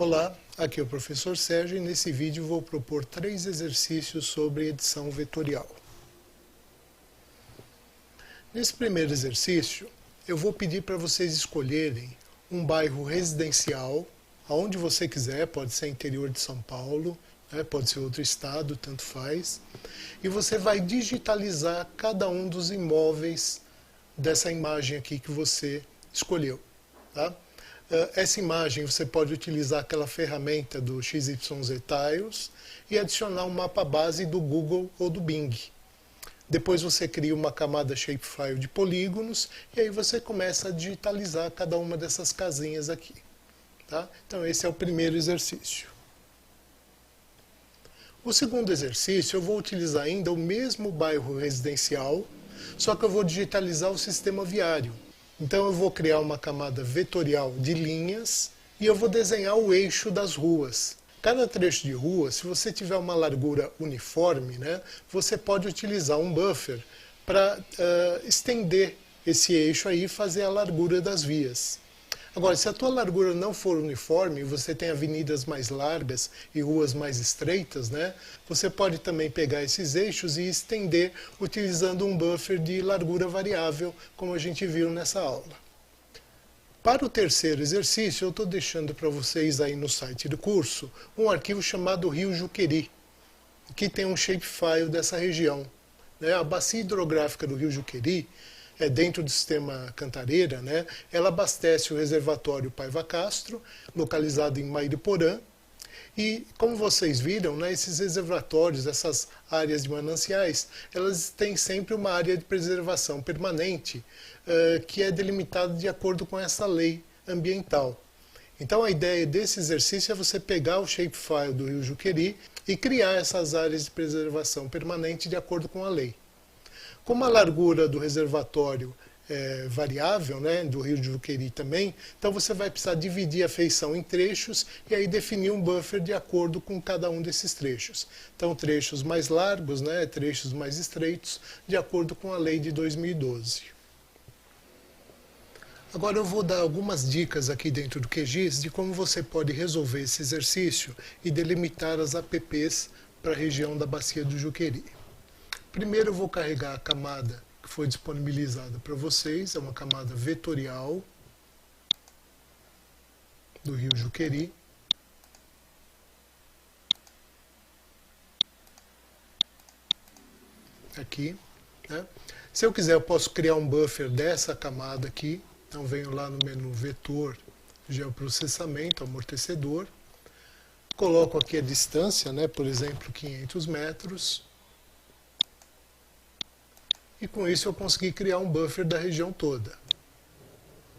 Olá, aqui é o professor Sérgio e nesse vídeo vou propor 3 exercícios sobre edição vetorial. Nesse primeiro exercício, eu vou pedir para vocês escolherem um bairro residencial, aonde você quiser, pode ser interior de São Paulo, pode ser outro estado, tanto faz, e você vai digitalizar cada um dos imóveis dessa imagem aqui que você escolheu. Tá? Essa imagem você pode utilizar aquela ferramenta do XYZ Tiles e adicionar um mapa base do Google ou do Bing. Depois você cria uma camada shapefile de polígonos e aí você começa a digitalizar cada uma dessas casinhas aqui. Tá? Então esse é o primeiro exercício. O segundo exercício eu vou utilizar ainda o mesmo bairro residencial, só que eu vou digitalizar o sistema viário. Então eu vou criar uma camada vetorial de linhas e eu vou desenhar o eixo das ruas. Cada trecho de rua, se você tiver uma largura uniforme, você pode utilizar um buffer para estender esse eixo aí e fazer a largura das vias. Agora, se a tua largura não for uniforme, você tem avenidas mais largas e ruas mais estreitas, você pode também pegar esses eixos e estender utilizando um buffer de largura variável, como a gente viu nessa aula. Para o terceiro exercício, eu estou deixando para vocês aí no site do curso um arquivo chamado Rio Juqueri, que tem um shapefile dessa região. A bacia hidrográfica do Rio Juqueri, dentro do sistema Cantareira, ela abastece o reservatório Paiva Castro, localizado em Mairiporã. E, como vocês viram, esses reservatórios, essas áreas de mananciais, elas têm sempre uma área de preservação permanente, que é delimitada de acordo com essa lei ambiental. Então, a ideia desse exercício é você pegar o shapefile do Rio Juqueri e criar essas áreas de preservação permanente de acordo com a lei. Como a largura do reservatório é variável, do Rio de Juqueri também, então você vai precisar dividir a feição em trechos e aí definir um buffer de acordo com cada um desses trechos. Então, trechos mais largos, trechos mais estreitos, de acordo com a lei de 2012. Agora eu vou dar algumas dicas aqui dentro do QGIS de como você pode resolver esse exercício e delimitar as APPs para a região da Bacia do Juqueri. Primeiro eu vou carregar a camada que foi disponibilizada para vocês, é uma camada vetorial do Rio Juqueri. Aqui. Se eu quiser eu posso criar um buffer dessa camada aqui, então venho lá no menu Vetor, Geoprocessamento, Amortecedor, coloco aqui a distância, por exemplo 500 metros, e com isso eu consegui criar um buffer da região toda.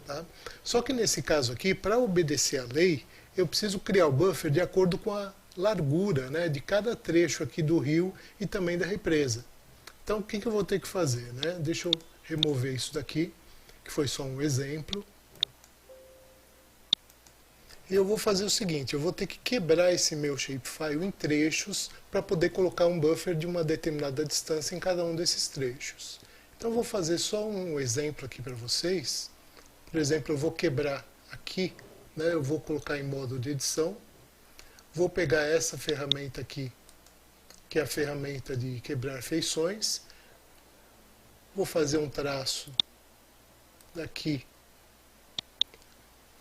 Tá? Só que nesse caso aqui, para obedecer à lei, eu preciso criar o buffer de acordo com a largura de cada trecho aqui do rio e também da represa. Então o que eu vou ter que fazer? Deixa eu remover isso daqui, que foi só um exemplo. E eu vou fazer o seguinte, eu vou ter que quebrar esse meu shapefile em trechos para poder colocar um buffer de uma determinada distância em cada um desses trechos. Então eu vou fazer só um exemplo aqui para vocês. Por exemplo, eu vou quebrar aqui, eu vou colocar em modo de edição. Vou pegar essa ferramenta aqui, que é a ferramenta de quebrar feições. Vou fazer um traço daqui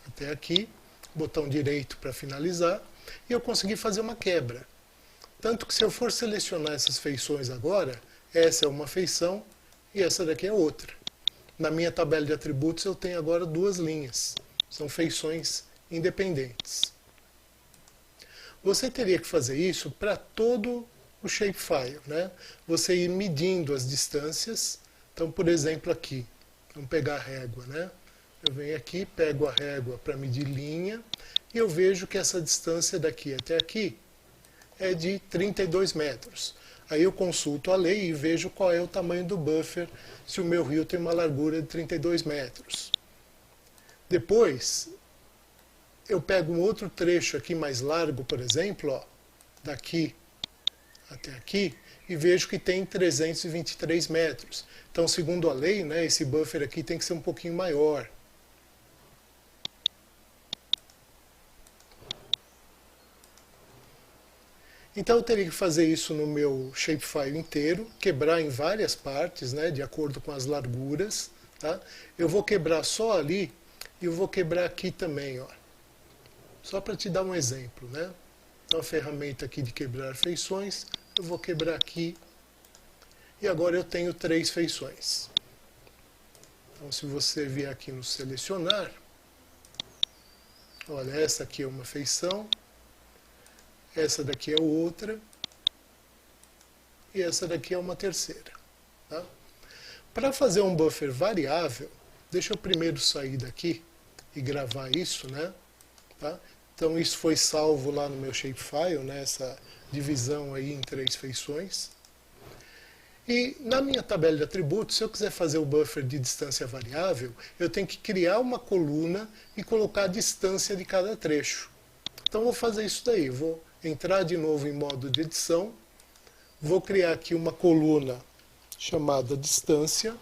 até aqui. Botão direito para finalizar, e eu consegui fazer uma quebra. Tanto que se eu for selecionar essas feições agora, essa é uma feição e essa daqui é outra. Na minha tabela de atributos eu tenho agora duas linhas, são feições independentes. Você teria que fazer isso para todo o shapefile, Você ir medindo as distâncias. Então, por exemplo, aqui, vamos pegar a régua, Eu venho aqui, pego a régua para medir linha e eu vejo que essa distância daqui até aqui é de 32 metros. Aí eu consulto a lei e vejo qual é o tamanho do buffer se o meu rio tem uma largura de 32 metros. Depois, eu pego um outro trecho aqui mais largo, por exemplo, daqui até aqui, e vejo que tem 323 metros. Então, segundo a lei, esse buffer aqui tem que ser um pouquinho maior. Então eu teria que fazer isso no meu shapefile inteiro, quebrar em várias partes, né, de acordo com as larguras. Tá? Eu vou quebrar só ali e eu vou quebrar aqui também, ó. Só para te dar um exemplo, né? Então a ferramenta aqui de quebrar feições, eu vou quebrar aqui e agora eu tenho 3 feições. Então se você vier aqui no selecionar, olha, essa aqui é uma feição, essa daqui é outra e essa daqui é uma terceira. Tá? Para fazer um buffer variável, deixa eu primeiro sair daqui e gravar isso, né? Tá? Então isso foi salvo lá no meu shapefile, né? Essa divisão aí em 3 feições. E na minha tabela de atributos, se eu quiser fazer o buffer de distância variável, eu tenho que criar uma coluna e colocar a distância de cada trecho. Então vou fazer isso daí, vou entrar de novo em modo de edição, vou criar aqui uma coluna chamada distância,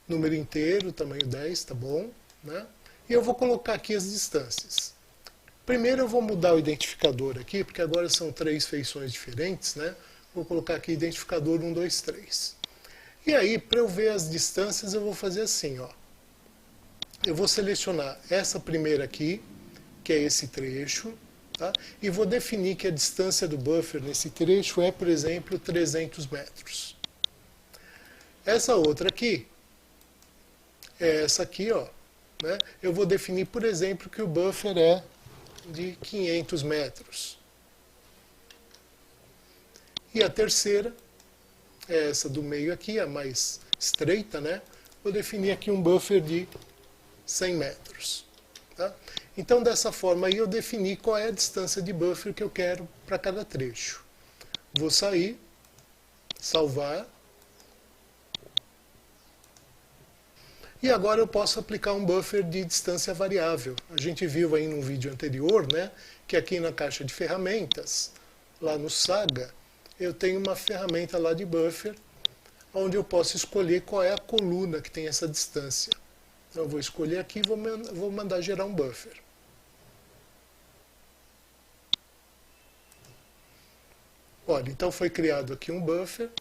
número inteiro, tamanho 10, tá bom, né? E eu vou colocar aqui as distâncias. Primeiro eu vou mudar o identificador aqui, porque agora são 3 feições diferentes, né? Vou colocar aqui identificador 1, 2, 3. E aí, para eu ver as distâncias, eu vou fazer assim, ó. Eu vou selecionar essa primeira aqui, que é esse trecho, tá? E vou definir que a distância do buffer nesse trecho é, por exemplo, 300 metros. Essa outra aqui, é essa aqui, ó. Né? Eu vou definir, por exemplo, que o buffer é de 500 metros. E a terceira, é essa do meio aqui, a mais estreita, né? Vou definir aqui um buffer de 100 metros. Tá? Então, dessa forma aí, eu defini qual é a distância de buffer que eu quero para cada trecho. Vou sair, salvar. E agora eu posso aplicar um buffer de distância variável. A gente viu aí num vídeo anterior, né, que aqui na caixa de ferramentas, lá no Saga, eu tenho uma ferramenta lá de buffer, onde eu posso escolher qual é a coluna que tem essa distância. Então eu vou escolher aqui e vou mandar gerar um buffer. Olha, então foi criado aqui um buffer.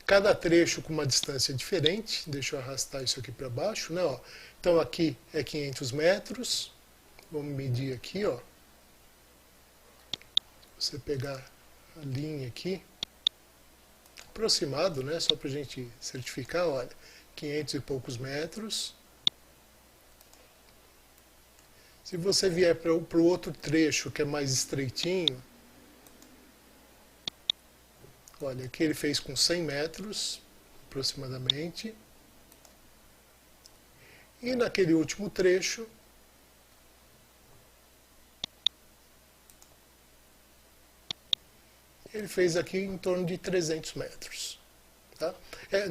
Cada trecho com uma distância diferente. Deixa eu arrastar isso aqui para baixo, né? Ó. Então aqui é 500 metros. Vamos medir aqui, ó. Você pegar a linha aqui, aproximado, né? Só para a gente certificar, olha, 500 e poucos metros. Se você vier para o outro trecho que é mais estreitinho, olha, aqui ele fez com 100 metros, aproximadamente. E naquele último trecho, ele fez aqui em torno de 300 metros. Tá?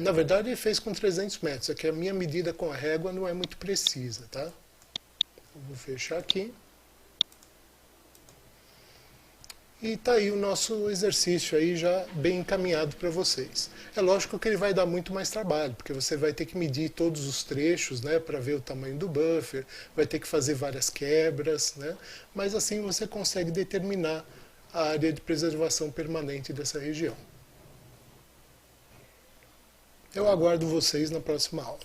Na verdade, ele fez com 300 metros. Aqui a minha medida com a régua não é muito precisa. Tá? Eu vou fechar aqui. E está aí o nosso exercício aí já bem encaminhado para vocês. É lógico que ele vai dar muito mais trabalho, porque você vai ter que medir todos os trechos, né, para ver o tamanho do buffer, vai ter que fazer várias quebras, né, mas assim você consegue determinar a área de preservação permanente dessa região. Eu aguardo vocês na próxima aula.